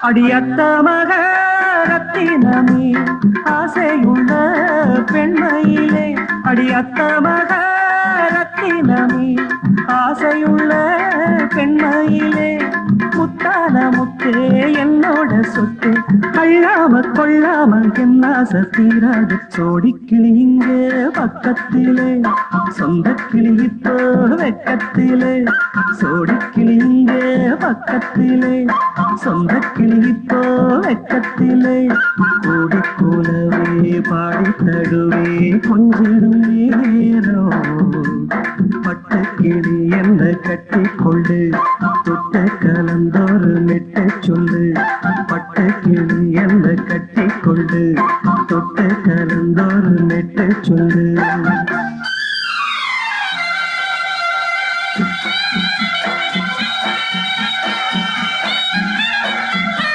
அடியத்த மகரத்தினமே ஆசையுள்ள பெண்மையிலே அடியத்த மகரத்தினமே ஆசையுள்ள பெண்மையிலே முத்தான முத்தே என்னோட சொத்து அள்ளாம கொள்ளாம என்னாச தீராது சோடிக்கிளி இங்கே பக்கத்திலே சொந்த கிளி இப்போ வெக்கத்திலே சோடிக்கிளி இங்கே பக்கத்திலே சொந்த கிளி இப்போ வெக்கத்திலே கூடி கூலவே பாடி தடுவே கொஞ்சிடும் நேரோ பட்ட கிளி என்ன கட்டி கொண்டு தொட்ட கலந்தோறு மெட்ட சொல்லு பட்ட கிளி என்ன கட்டி கொண்டு தொட்ட கலந்தோறு மெட்ட சொல்லு